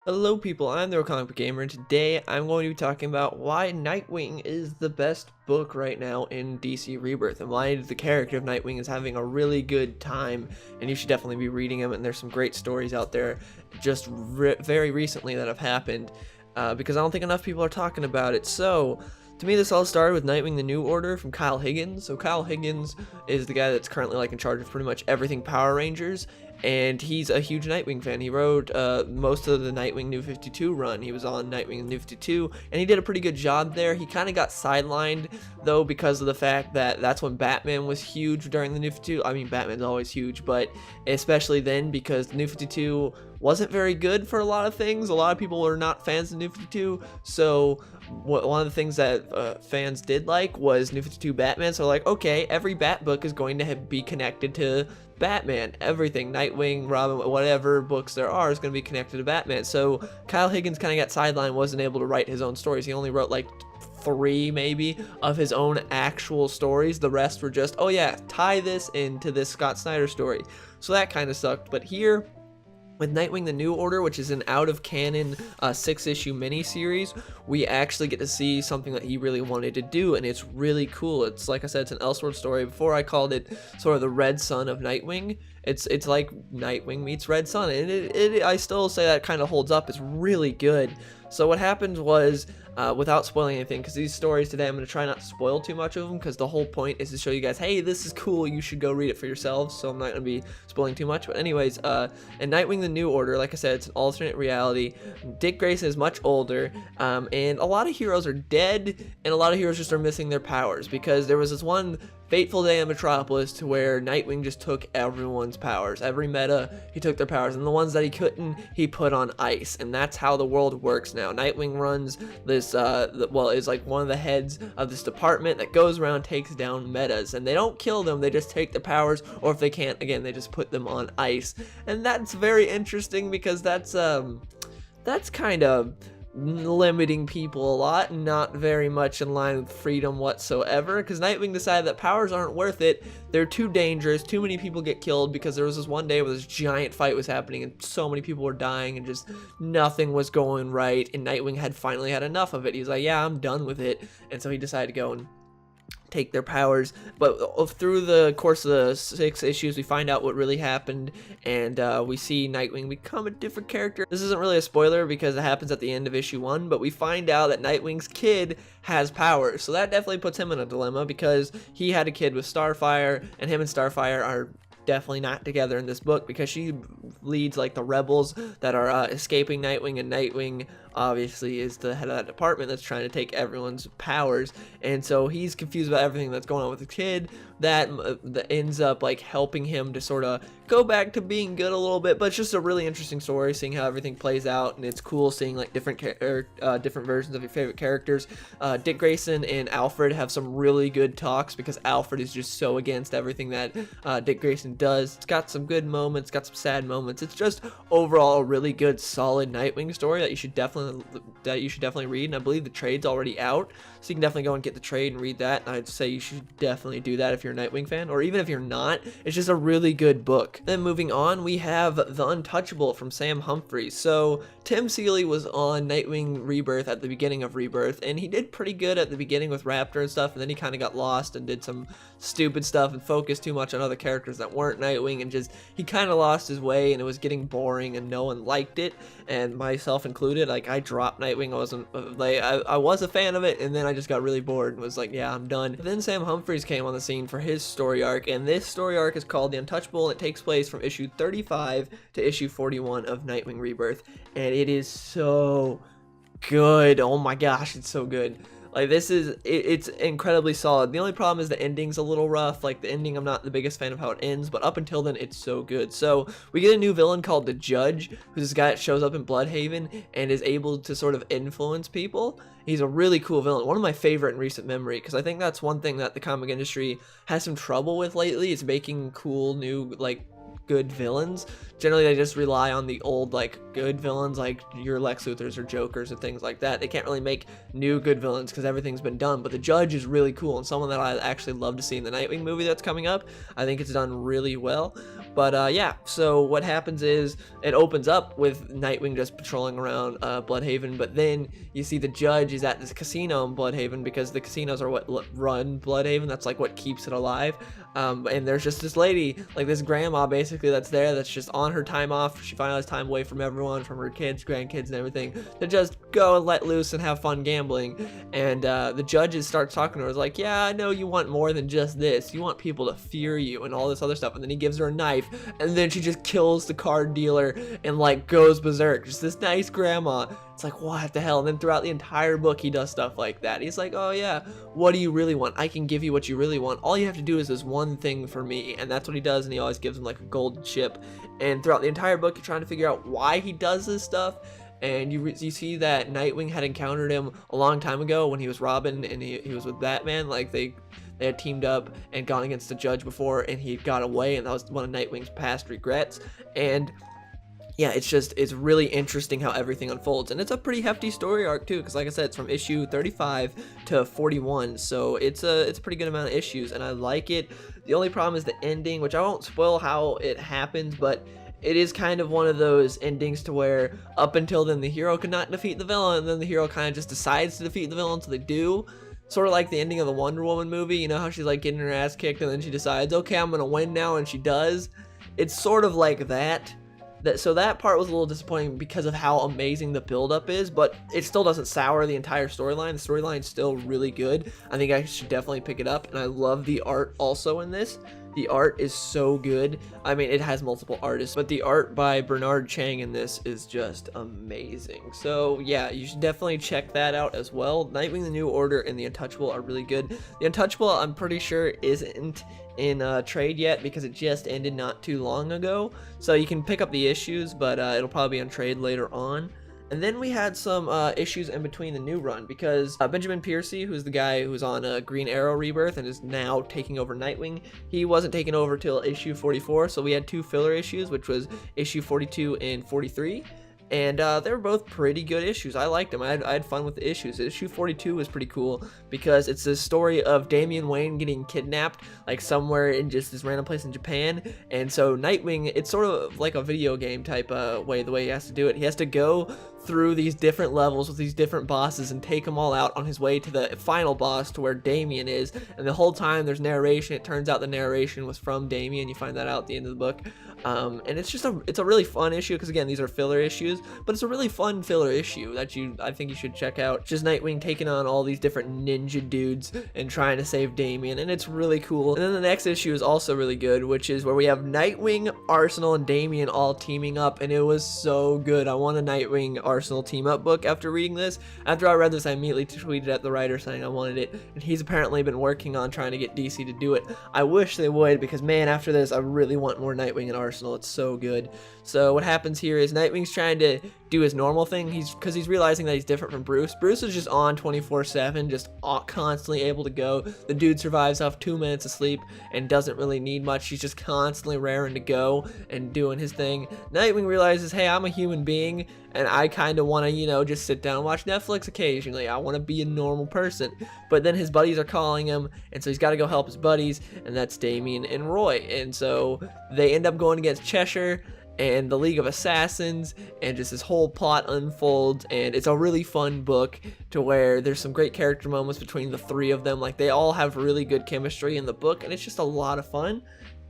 Hello people, I'm the Comic Book Gamer, and today I'm going to be talking about why Nightwing is the best book right now in DC Rebirth, and why the character of Nightwing is having a really good time, and you should definitely be reading them, and there's some great stories out there just very recently that have happened, because I don't think enough people are talking about it. So, to me, this all started with Nightwing the New Order from Kyle Higgins. So Kyle Higgins is the guy that's currently in charge of pretty much everything Power Rangers, and he's a huge Nightwing fan. He wrote most of the Nightwing New 52 run. He was on Nightwing New 52, and he did a pretty good job there. He kind of got sidelined, though, because of the fact that that's when Batman was huge during the New 52. I mean, Batman's always huge, but especially then, because the New 52 wasn't very good for a lot of things. A lot of people were not fans of New 52, so one of the things that fans did like was New 52 Batman. So like, okay, every Bat book is going to be connected to Batman. Everything, Nightwing, Robin, whatever books there are is going to be connected to Batman. So Kyle Higgins kind of got sidelined, wasn't able to write his own stories. He only wrote like 3 maybe of his own actual stories. The rest were just, oh yeah, tie this into this Scott Snyder story. So that kind of sucked. But here, with Nightwing the New Order, which is an out-of-canon 6-issue miniseries, we actually get to see something that he really wanted to do, and it's really cool. It's, like I said, it's an Elseworld story. Before, I called it sort of the Red Sun of Nightwing. It's like Nightwing meets Red Sun, and I still say that kind of holds up. It's really good. So what happened was, without spoiling anything, because these stories today, I'm going to try not to spoil too much of them, because the whole point is to show you guys, hey, this is cool, you should go read it for yourselves, so I'm not going to be spoiling too much. But anyways, in Nightwing the New Order, like I said, it's an alternate reality. Dick Grayson is much older, and a lot of heroes are dead, and a lot of heroes just are missing their powers, because there was this one fateful day in Metropolis to where Nightwing just took everyone's powers. Every meta, he took their powers, and the ones that he couldn't, he put on ice, and that's how the world works now. Nightwing runs this, is like one of the heads of this department that goes around, takes down metas, and they don't kill them, they just take their powers, or if they can't, again, they just put them on ice. And that's very interesting, because that's kind of limiting people a lot, not very much in line with freedom whatsoever, because Nightwing decided that powers aren't worth it. They're too dangerous, too many people get killed, because there was this one day where this giant fight was happening and so many people were dying and just nothing was going right, and Nightwing had finally had enough of it. He's like, yeah, I'm done with it, and so he decided to go and take their powers. But through the course of the 6 issues, we find out what really happened, and we see Nightwing become a different character. This isn't really a spoiler because it happens at the end of issue 1, but we find out that Nightwing's kid has powers, so that definitely puts him in a dilemma, because he had a kid with Starfire, and him and Starfire are definitely not together in this book, because she leads like the rebels that are escaping Nightwing, and Nightwing obviously is the head of that department that's trying to take everyone's powers, and so he's confused about everything that's going on with the kid. That ends up like helping him to sort of go back to being good a little bit. But it's just a really interesting story, seeing how everything plays out, and it's cool seeing like different versions of your favorite characters. Dick Grayson and Alfred have some really good talks, because Alfred is just so against everything that Dick Grayson does. It's got some good moments, got some sad moments. It's just overall a really good, solid Nightwing story that you should definitely read. And I believe the trade's already out, so you can definitely go and get the trade and read that. And I'd say you should definitely do that if you're a Nightwing fan, or even if you're not. It's just a really good book. Then moving on, we have The Untouchable from Sam Humphries. So Tim Seeley was on Nightwing Rebirth at the beginning of Rebirth, and he did pretty good at the beginning with Raptor and stuff, and then he kind of got lost and did some stupid stuff and focused too much on other characters that weren't Nightwing, and just he kind of lost his way, and it was getting boring and no one liked it, and myself included. Like, I dropped Nightwing. I was a fan of it, and then I just got really bored and was like, yeah, I'm done. But then Sam Humphries came on the scene for his story arc, and this story arc is called The Untouchable, and it takes place from issue 35 to issue 41 of Nightwing Rebirth, and it is so good. Oh my gosh, it's so good. Like, it's incredibly solid. The only problem is the ending's a little rough. Like, the ending, I'm not the biggest fan of how it ends, but up until then, it's so good. So we get a new villain called the Judge, who's this guy that shows up in Bloodhaven and is able to sort of influence people. He's a really cool villain, one of my favorite in recent memory, because I think that's one thing that the comic industry has some trouble with lately, is making cool new, like, good villains. Generally, they just rely on the old, like, good villains, like your Lex Luthors or Jokers and things like that. They can't really make new good villains because everything's been done. But the Judge is really cool, and someone that I actually love to see in the Nightwing movie that's coming up. I think it's done really well. But yeah, so what happens is it opens up with Nightwing just patrolling around Bloodhaven, but then you see the judge is at this casino in Bloodhaven, because the casinos are what run Bloodhaven. That's like what keeps it alive. And there's just this lady, like this grandma basically, that's there, that's just on her time off. She finally has time away from everyone, from her kids, grandkids, and everything, to just go and let loose and have fun gambling. And the judges start talking to her, like, yeah, I know you want more than just this. You want people to fear you and all this other stuff. And then he gives her a knife, and then she just kills the card dealer and like goes berserk. Just this nice grandma. It's like, what the hell? And then throughout the entire book, he does stuff like that. He's like, oh yeah, what do you really want? I can give you what you really want. All you have to do is this one thing for me. And that's what he does. And he always gives him like a golden chip. And throughout the entire book, you're trying to figure out why he does this stuff. And you see that Nightwing had encountered him a long time ago when he was Robin and he was with Batman. Like they had teamed up and gone against the judge before, and he got away, and that was one of Nightwing's past regrets. And yeah, it's really interesting how everything unfolds, and it's a pretty hefty story arc too, because like I said, it's from issue 35 to 41, so it's a pretty good amount of issues, and I like it. The only problem is the ending, which I won't spoil how it happens, but it is kind of one of those endings to where up until then the hero could not defeat the villain, and then the hero kind of just decides to defeat the villain, so they do. Sort of like the ending of the Wonder Woman movie, you know how she's like getting her ass kicked and then she decides, okay, I'm gonna win now, and she does. It's sort of like that. So that part was a little disappointing because of how amazing the build-up is, but it still doesn't sour the entire storyline. The storyline's still really good. I think I should definitely pick it up, and I love the art also in this. The art is so good. I mean, it has multiple artists, but the art by Bernard Chang in this is just amazing. So yeah, you should definitely check that out as well. Nightwing, the New Order, and the Untouchable are really good. The Untouchable, I'm pretty sure, isn't in trade yet because it just ended not too long ago. So you can pick up the issues, but it'll probably be on trade later on. And then we had some issues in between the new run, because Benjamin Piercy, who's the guy who's on Green Arrow Rebirth and is now taking over Nightwing, he wasn't taken over till issue 44, so we had two filler issues, which was issue 42 and 43. And they were both pretty good issues. I liked them. I had fun with the issues. Issue 42 was pretty cool because it's the story of Damian Wayne getting kidnapped, like somewhere in just this random place in Japan. And so Nightwing, it's sort of like a video game type way, the way he has to do it. He has to go through these different levels with these different bosses and take them all out on his way to the final boss, to where Damian is. And the whole time there's narration. It turns out the narration was from Damian. You find that out at the end of the book. And it's just it's a really fun issue, because again, these are filler issues, but it's a really fun filler issue that I think you should check out. Just Nightwing taking on all these different ninja dudes and trying to save Damian, and it's really cool. And then the next issue is also really good, which is where we have Nightwing, Arsenal, and Damian all teaming up, and it was so good. I want a Nightwing Arsenal team up book after reading this. After I read this, I immediately tweeted at the writer saying I wanted it, and he's apparently been working on trying to get DC to do it. I wish they would, because man, after this, I really want more Nightwing and Arsenal. It's so good. So what happens here is Nightwing's trying to do his normal thing. Because he's realizing that he's different from Bruce. Bruce is just on 24/7, just constantly able to go. The dude survives off 2 minutes of sleep and doesn't really need much. He's just constantly raring to go and doing his thing. Nightwing realizes, hey, I'm a human being, and I kind of want to, you know, just sit down and watch Netflix occasionally. I want to be a normal person. But then his buddies are calling him, and so he's got to go help his buddies, and that's Damian and Roy. And so they end up going against Cheshire and the League of Assassins, and just this whole plot unfolds, and it's a really fun book to where there's some great character moments between the three of them. Like, they all have really good chemistry in the book, and it's just a lot of fun.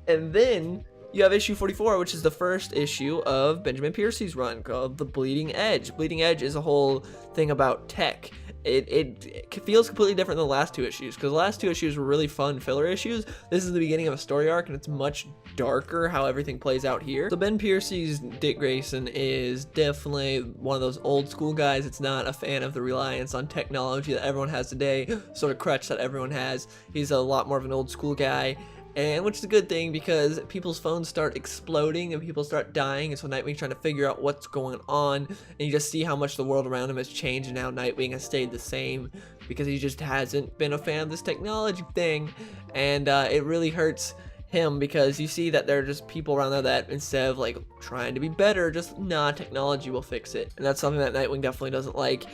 And then you have issue 44, which is the first issue of Benjamin Piercy's run, called The Bleeding Edge. Bleeding Edge is a whole thing about tech. It feels completely different than the last two issues, because the last two issues were really fun filler issues. This is the beginning of a story arc, and it's much darker how everything plays out here. So Ben Piercy's Dick Grayson is definitely one of those old school guys. It's not a fan of the reliance on technology that everyone has today, sort of crutch that everyone has. He's a lot more of an old school guy. And which is a good thing, because people's phones start exploding and people start dying, and so Nightwing's trying to figure out what's going on, and you just see how much the world around him has changed, and how Nightwing has stayed the same because he just hasn't been a fan of this technology thing. And it really hurts him, because you see that there are just people around there that, instead of like trying to be better, just technology will fix it. And that's something that Nightwing definitely doesn't like.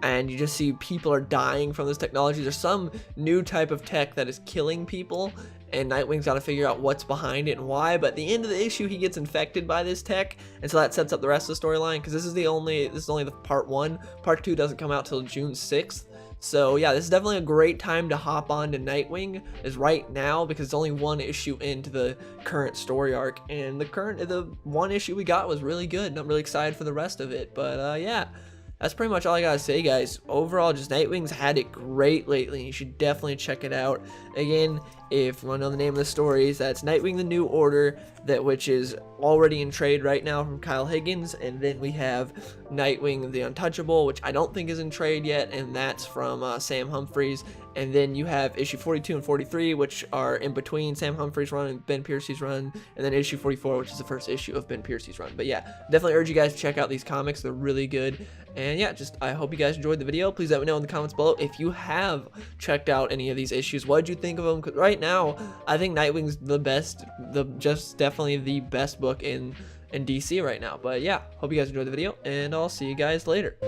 And you just see people are dying from this technology. There's some new type of tech that is killing people, and Nightwing's got to figure out what's behind it and why. But at the end of the issue, he gets infected by this tech, and so that sets up the rest of the storyline, because this is only the part 1. Part 2 doesn't come out till June 6th. So yeah, this is definitely a great time to hop on to Nightwing, is right now, because it's only one issue into the current story arc, and the one issue we got was really good, and I'm really excited for the rest of it. But yeah, that's pretty much all I gotta say, guys. Overall, just Nightwing's had it great lately. You should definitely check it out. Again, if you want to know the name of the stories, that's Nightwing: The New Order, which is already in trade right now from Kyle Higgins, and then we have Nightwing: The Untouchable, which I don't think is in trade yet, and that's from Sam Humphries. And then you have issue 42 and 43, which are in between Sam Humphries' run and Ben Piercy's run, and then issue 44, which is the first issue of Ben Piercy's run. But yeah, definitely urge you guys to check out these comics. They're really good. And yeah, I hope you guys enjoyed the video. Please let me know in the comments below if you have checked out any of these issues. What did you think of them? Because right now, I think Nightwing's the best, just definitely the best book in DC right now. But yeah, hope you guys enjoyed the video, and I'll see you guys later.